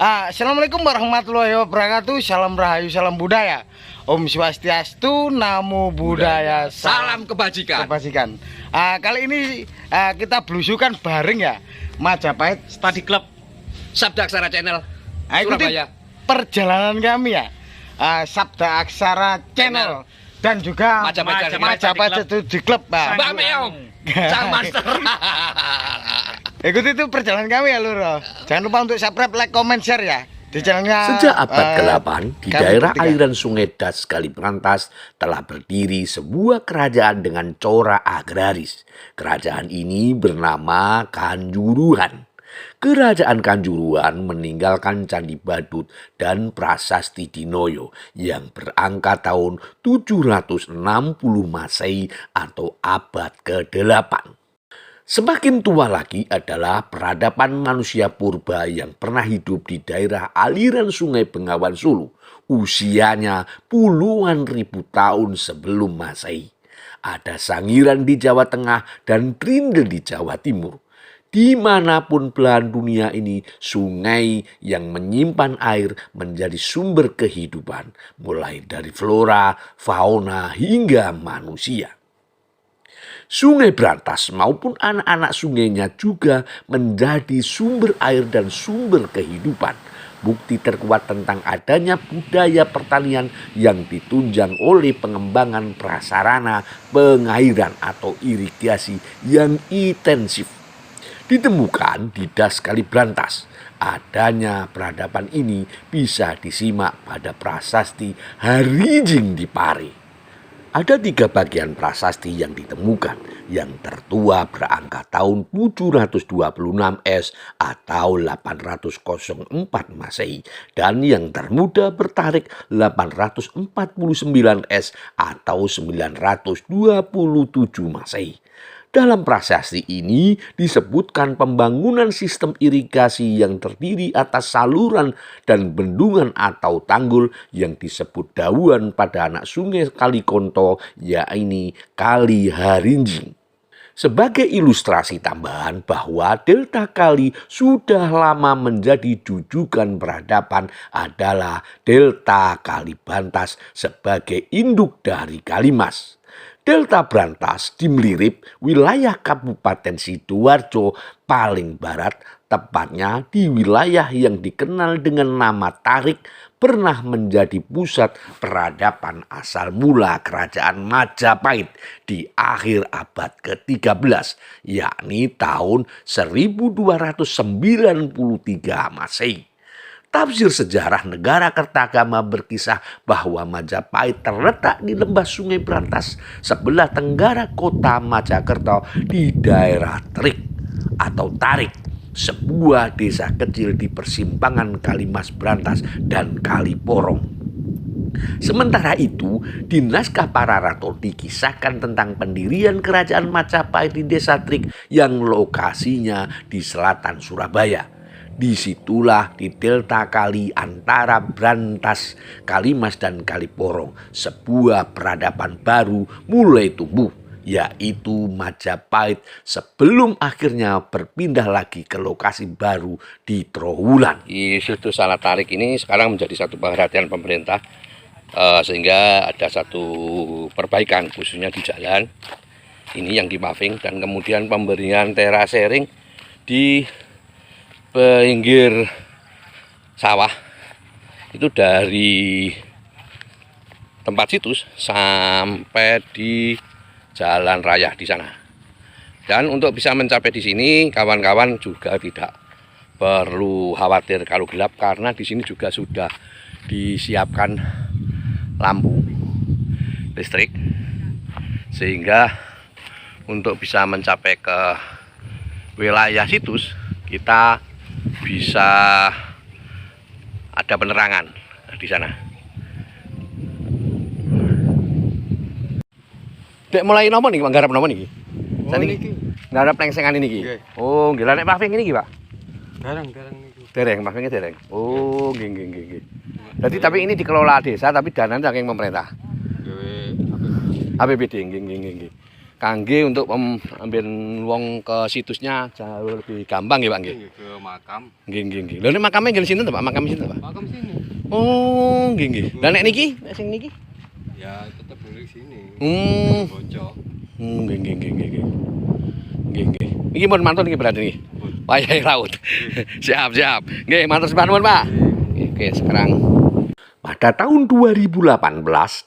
Assalamualaikum warahmatullahi wabarakatuh. Salam rahayu, salam budaya. Om Swastiastu, Namo Buddhaya, salam kebajikan. Kali ini kita belusukan bareng ya, Majapahit Study Club Sabda Aksara Channel ikuti Surabaya. Perjalanan kami ya, Sabda Aksara Channel dan juga Majapahit Study Club, Mbak Meong, Sang Master. Ikuti itu perjalanan kami ya Luro. Jangan lupa untuk subscribe, like, comment, share ya di channelnya. Sejak abad ke-8 di daerah ketiga. aliran sungai Das Kaliberantas telah berdiri sebuah kerajaan dengan corak agraris. Kerajaan ini bernama Kanjuruhan. Kerajaan Kanjuruhan meninggalkan Candi Badut dan Prasasti Dinoyo yang berangka tahun 760 Masehi atau abad ke-8. Semakin tua lagi adalah peradaban manusia purba yang pernah hidup di daerah aliran sungai Bengawan Solo. Usianya puluhan ribu tahun sebelum Masehi. Ada Sangiran di Jawa Tengah dan Trindel di Jawa Timur. Dimanapun belahan dunia ini, sungai yang menyimpan air menjadi sumber kehidupan. Mulai dari flora, fauna, hingga manusia. Sungai Brantas maupun anak-anak sungainya juga menjadi sumber air dan sumber kehidupan. Bukti terkuat tentang adanya budaya pertanian yang ditunjang oleh pengembangan prasarana pengairan atau irigasi yang intensif. Ditemukan di Das Kaliberantas. Adanya peradaban ini bisa disimak pada prasasti Harijing di Pare. Ada 3 bagian prasasti yang ditemukan. Yang tertua berangka tahun 726 S atau 804 Masehi. Dan yang termuda bertarik 849 S atau 927 Masehi. Dalam prasasti ini disebutkan pembangunan sistem irigasi yang terdiri atas saluran dan bendungan atau tanggul yang disebut dauan pada anak sungai Kalikonto, yakni Kali Harijing. Sebagai ilustrasi tambahan bahwa delta kali sudah lama menjadi jujukan peradaban adalah delta Kaliberantas sebagai induk dari Kalimas. Delta Brantas dimelirip wilayah Kabupaten Sidoarjo paling barat, tepatnya di wilayah yang dikenal dengan nama Tarik, pernah menjadi pusat peradaban asal mula kerajaan Majapahit di akhir abad ke-13, yakni tahun 1293 Masehi. Tafsir sejarah negara Kertagama berkisah bahwa Majapahit terletak di lembah Sungai Brantas sebelah tenggara kota Majakerta di daerah Terik atau Tarik, sebuah desa kecil di persimpangan Kali Mas Brantas dan Kali Porong. Sementara itu, di naskah Pararato dikisahkan tentang pendirian kerajaan Majapahit di desa Trik yang lokasinya di selatan Surabaya. Disitulah di delta kali antara Brantas, Kalimas dan Kaliporong sebuah peradaban baru mulai tumbuh, yaitu Majapahit sebelum akhirnya berpindah lagi ke lokasi baru di Trowulan. Di situ Salah Tarik ini sekarang menjadi satu perhatian pemerintah, sehingga ada satu perbaikan khususnya di jalan ini yang di paving, dan kemudian pemberian terasering di pinggir sawah itu dari tempat situs sampai di jalan raya di sana. Dan untuk bisa mencapai di sini, kawan-kawan juga tidak perlu khawatir kalau gelap, karena di sini juga sudah disiapkan lampu listrik, sehingga untuk bisa mencapai ke wilayah situs kita bisa ada penerangan di sana. Dek mulai nopo nih, nggarap nopo niki? Saniki nggarap lengsengan ini iki. Oh, nggih, nek paving ini iki, Pak. Garang niki. Dereng, pavingnya dereng. Oh, nggih. Jadi tapi ini dikelola desa tapi dananya saking pemerintah. APBD, nggih. kangge untuk ambil wong ke situsnya jauh lebih gampang ya Pak nggih. Ke makam. Nggih. Lha nek makame nggih sinten to Pak? Makam sinten Pak? Makam sini. Oh, nggih. Lah nek niki, nek sing niki? Ya tetap dulu sini. Bocok. Nggih. Iki mun mantun iki berarti niki. Wayahe raut. Siap. Nggih, matur nuwun Pak. Oke, sekarang Pada tahun 2018,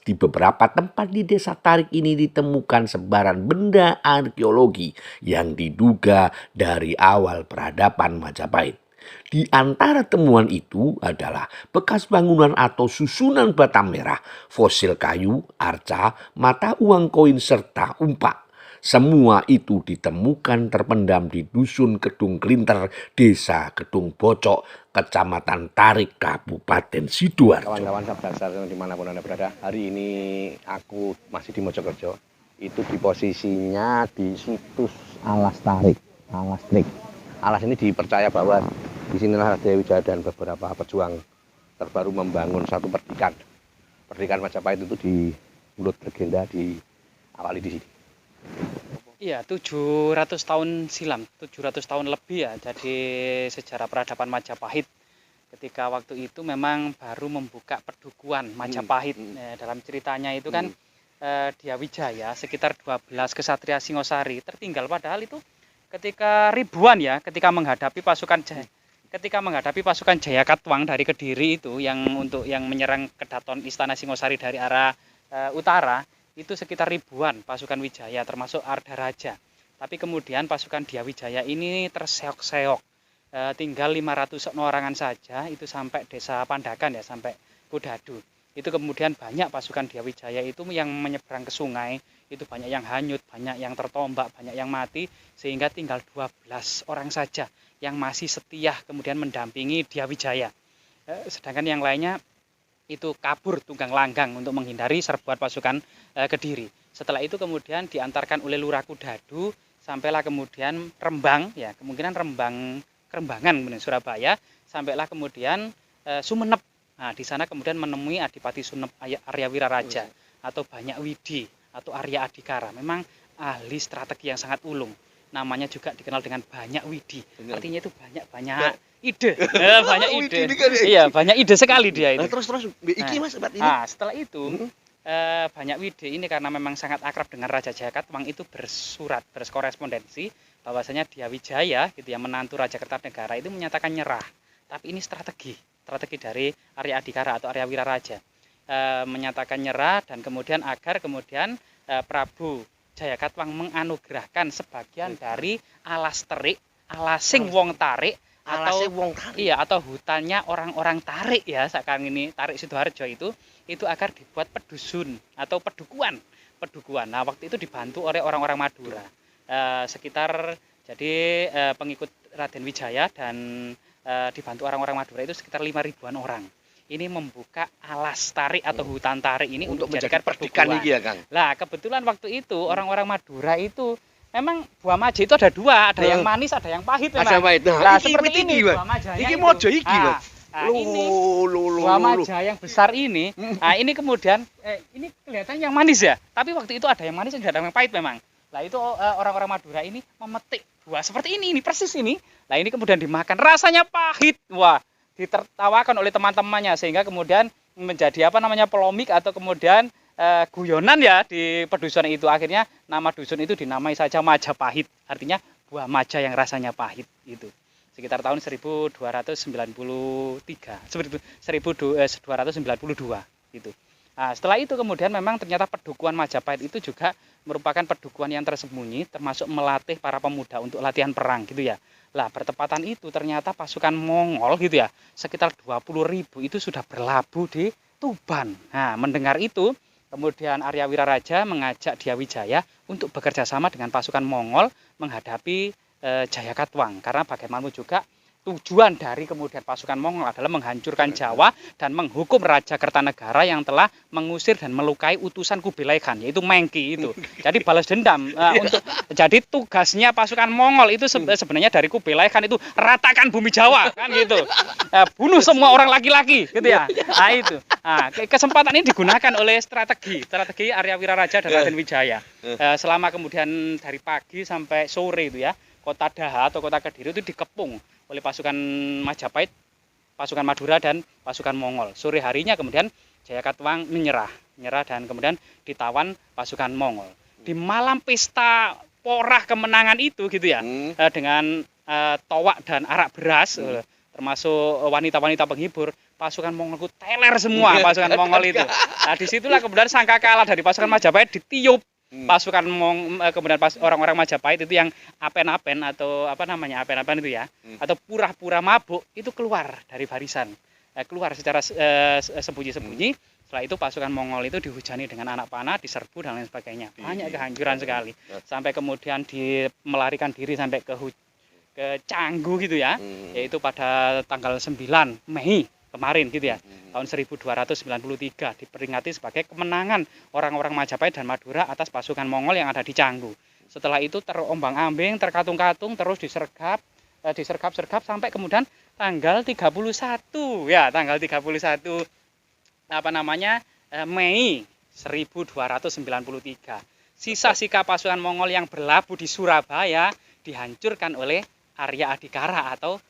di beberapa tempat di desa Tarik ini ditemukan sebaran benda arkeologi yang diduga dari awal peradaban Majapahit. Di antara temuan itu adalah bekas bangunan atau susunan bata merah, fosil kayu, arca, mata uang koin serta umpak. Semua itu ditemukan terpendam di Dusun Kedung Klinter, Desa Kedung Bocok, Kecamatan Tarik, Kabupaten Sidoarjo. kawan-kawan Sabdasar dimanapun Anda berada, hari ini aku masih di Mojokerto. Itu di posisinya di situs Alas Tarik, Alas Trik. Alas ini dipercaya bahwa di sinilah Dewi Wijaya dan beberapa pejuang terbaru membangun satu perdikan. Perdikan Majapahit itu di menurut legenda diawali di sini. Iya, 700 tahun silam, 700 tahun lebih ya. Jadi sejarah peradaban Majapahit ketika waktu itu memang baru membuka pedukuhan Majapahit. Dalam ceritanya itu kan Dia Wijaya sekitar 12 kesatria Singosari tertinggal, padahal itu ketika ribuan ya, ketika menghadapi pasukan Jayakatwang dari Kediri itu yang menyerang Kedaton Istana Singosari dari arah utara. Itu sekitar ribuan pasukan Wijaya termasuk Arda Raja. Tapi kemudian pasukan Dia Wijaya ini terseok-seok, tinggal 500 orangan saja itu sampai desa Pandakan ya, sampai Kudadu. Itu kemudian banyak pasukan Dia Wijaya itu yang menyeberang ke sungai, itu banyak yang hanyut, banyak yang tertombak, banyak yang mati, sehingga tinggal 12 orang saja yang masih setia kemudian mendampingi Dia Wijaya. Sedangkan yang lainnya itu kabur tunggang langgang untuk menghindari serbuan pasukan Kediri. Setelah itu kemudian diantarkan oleh Lurah Kudadu sampailah kemudian Rembang ya, kemungkinan Kerembangan kemudian Surabaya, sampailah kemudian Sumenep. Nah, di sana kemudian menemui Adipati Sumenep Arya Wiraraja atau Banyak Widi atau Arya Adikara. Memang ahli strategi yang sangat ulung. Namanya juga dikenal dengan Banyak Widi. Artinya itu banyak ide. Banyak ide. Iya, banyak ide sekali dia itu. Terus iki Mas ini. Nah, setelah itu Banyak Widi ini karena memang sangat akrab dengan Raja Jayakatwang itu berkorespondensi bahwasanya Dia Wijaya gitu ya, menantu Raja Kertanegara itu menyatakan nyerah. Tapi ini strategi dari Arya Adikara atau Arya Wiraraja. Menyatakan nyerah dan kemudian agar Prabu Jayakatwang menganugerahkan sebagian dari alas terik, alasing wong tarik atau hutannya orang-orang tarik ya, sekarang ini Tarik Sidoarjo itu agar dibuat pedusun atau pedukuhan. Nah, waktu itu dibantu oleh orang-orang Madura. Pengikut Raden Wijaya dan dibantu orang-orang Madura itu sekitar 5.000-an orang. Ini membuka alas tarik atau hutan tarik ini untuk menjadikan perdikan ini ya, Kang. Lah, kebetulan waktu itu orang-orang Madura itu memang buah maja itu ada dua, ada yang manis, ada yang pahit memang. Ada pahit. Nah, seperti ini buah majanya. Iki mojo iki, Mas. Ini buah maja yang besar ini. Nah, ini kemudian ini kelihatan yang manis ya. Tapi waktu itu ada yang manis dan ada yang pahit memang. Nah, itu orang-orang Madura ini memetik buah seperti ini persis ini. Nah, ini kemudian dimakan, rasanya pahit. Wah, ditertawakan oleh teman-temannya sehingga kemudian menjadi polemik atau kemudian guyonan ya di pedusun itu. Akhirnya nama dusun itu dinamai saja Majapahit, artinya buah maja yang rasanya pahit itu. Sekitar tahun 1292 gitu. Nah, setelah itu kemudian memang ternyata pedukuhan Majapahit itu juga merupakan pedukuhan yang tersembunyi, termasuk melatih para pemuda untuk latihan perang gitu ya. Lah, bertepatan itu ternyata pasukan Mongol gitu ya, sekitar 20.000 itu sudah berlabuh di Tuban. Nah, mendengar itu kemudian Arya Wiraraja mengajak Dia Wijaya untuk bekerja sama dengan pasukan Mongol menghadapi Jayakatwang. Karena bagaimanapun juga tujuan dari kemudian pasukan Mongol adalah menghancurkan Jawa dan menghukum Raja Kertanegara yang telah mengusir dan melukai utusan Kubilai Khan, yaitu Mengki itu. Jadi balas dendam. Jadi tugasnya pasukan Mongol itu sebenarnya dari Kubilai Khan itu ratakan bumi Jawa kan gitu. bunuh semua orang laki-laki gitu ya. Nah itu. Nah, kesempatan ini digunakan oleh strategi Arya Wiraraja dan Raden Wijaya. Selama kemudian dari pagi sampai sore itu ya, kota Daha atau kota Kediri itu dikepung oleh pasukan Majapahit, pasukan Madura dan pasukan Mongol. Sore harinya kemudian Jayakatwang menyerah dan kemudian ditawan pasukan Mongol. Di malam pesta porah kemenangan itu gitu ya, dengan towak dan arak beras, termasuk wanita-wanita penghibur, pasukan Mongol itu teler semua pasukan Mongol itu. Nah disitulah kemudian sangkakala dari pasukan Majapahit ditiup pasukan kemudian orang-orang Majapahit itu yang apen-apen atau apa namanya apen-apen itu ya, atau pura-pura mabuk itu keluar dari barisan. Keluar secara sembunyi-sembunyi. Setelah itu pasukan Mongol itu dihujani dengan anak panah, diserbu dan lain sebagainya. Banyak kehancuran sekali. Sampai kemudian melarikan diri sampai ke Canggu gitu ya. Yaitu pada tanggal 9 Mei kemarin gitu ya. Tahun 1293 diperingati sebagai kemenangan orang-orang Majapahit dan Madura atas pasukan Mongol yang ada di Canggu. Setelah itu terombang-ambing, terkatung-katung, terus disergap sampai kemudian tanggal 31 ya, tanggal 31 Mei 1293. Sisa-sisa pasukan Mongol yang berlabuh di Surabaya dihancurkan oleh Arya Adikara atau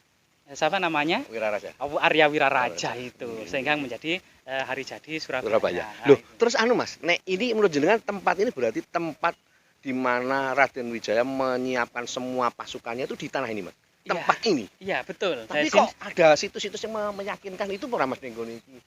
siapa namanya? Wiraraja. Arya Wiraraja itu, sehingga menjadi hari jadi Surabaya. Loh, terus Mas, ini menurut jenengan tempat ini berarti tempat di mana Raden Wijaya menyiapkan semua pasukannya itu di tanah ini, Mas? Tempat ini. Iya, betul. Tapi kok ada situs-situs yang meyakinkan itu ora Mas Nenggon iki?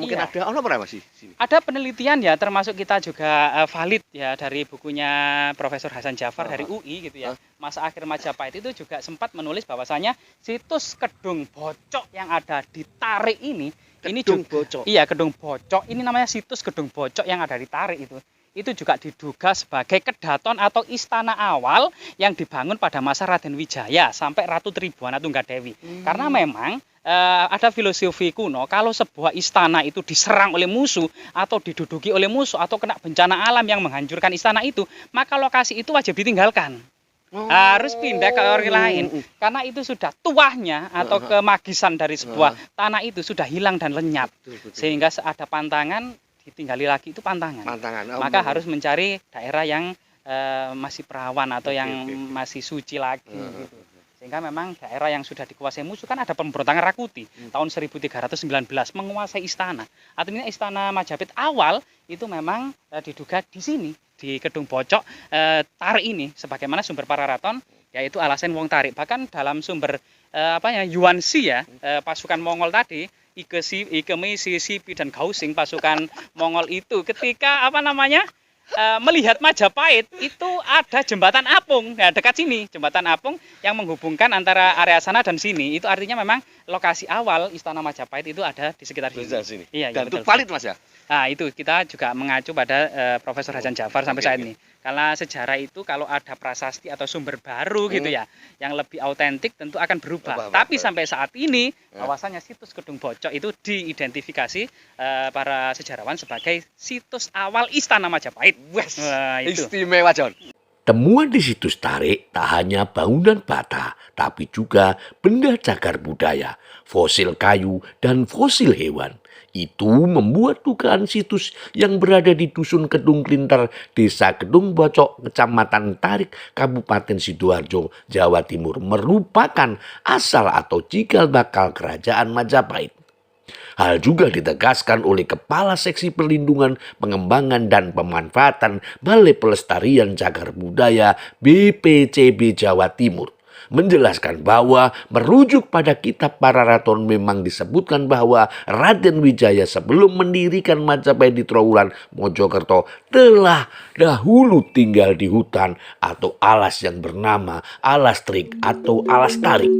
Mungkin ada ora Mas di sini? Ada penelitian ya, termasuk kita juga valid ya dari bukunya Profesor Hasan Jafar dari UI gitu ya. Masa akhir Majapahit itu juga sempat menulis bahwasanya situs Kedung Bocok yang ada di Tarik ini Kedung Bocok. Iya, Kedung Bocok. Ini namanya situs Kedung Bocok yang ada di Tarik itu. Itu juga diduga sebagai kedaton atau istana awal yang dibangun pada masa Raden Wijaya sampai Ratu Tribuana Tunggadewi. Karena memang ada filosofi kuno, kalau sebuah istana itu diserang oleh musuh atau diduduki oleh musuh atau kena bencana alam yang menghancurkan istana itu, maka lokasi itu wajib ditinggalkan. Harus pindah ke orang lain. Karena itu sudah tuahnya atau kemagisan dari sebuah tanah itu sudah hilang dan lenyap. Sehingga ada pantangan, ditinggali lagi itu pantangan. Maka harus mencari daerah yang masih perawan atau yang masih suci lagi gitu. Sehingga memang daerah yang sudah dikuasai musuh kan ada pemberontakan Rakuti tahun 1319 menguasai istana. Artinya istana Majapahit awal itu memang diduga di sini di Kedung Bocok Tarik ini sebagaimana sumber Pararaton yaitu alasan wong Tarik. Bahkan dalam sumber Yuansi ya pasukan Mongol tadi Ikemi, Sisipi dan Gausing pasukan Mongol itu ketika melihat Majapahit itu ada jembatan apung ya dekat sini, jembatan apung yang menghubungkan antara area sana dan sini. Itu artinya memang lokasi awal istana Majapahit itu ada di sekitar sini. Iya, dan betul. Itu valid Mas ya? Nah, itu kita juga mengacu pada Profesor Hasan Jafar sampai saat ini. Karena sejarah itu kalau ada prasasti atau sumber baru gitu ya, yang lebih autentik tentu akan berubah. Tapi sampai saat ini bahwasanya situs Kedung Bocok itu diidentifikasi para sejarawan sebagai situs awal istana Majapahit. Itu. Istimewa John. Temuan di situs Tarik tak hanya bangunan bata, tapi juga benda cagar budaya, fosil kayu, dan fosil hewan. Itu membuat dugaan situs yang berada di Dusun Kedung Klinter, Desa Kedung Bocok, Kecamatan Tarik, Kabupaten Sidoarjo, Jawa Timur merupakan asal atau cikal bakal kerajaan Majapahit. Hal juga ditegaskan oleh Kepala Seksi Perlindungan, Pengembangan dan Pemanfaatan Balai Pelestarian Cagar Budaya BPCB Jawa Timur. Menjelaskan bahwa merujuk pada kitab Pararaton memang disebutkan bahwa Raden Wijaya sebelum mendirikan Majapahit di Trowulan Mojokerto telah dahulu tinggal di hutan atau alas yang bernama Alas Trik atau Alas Tarik.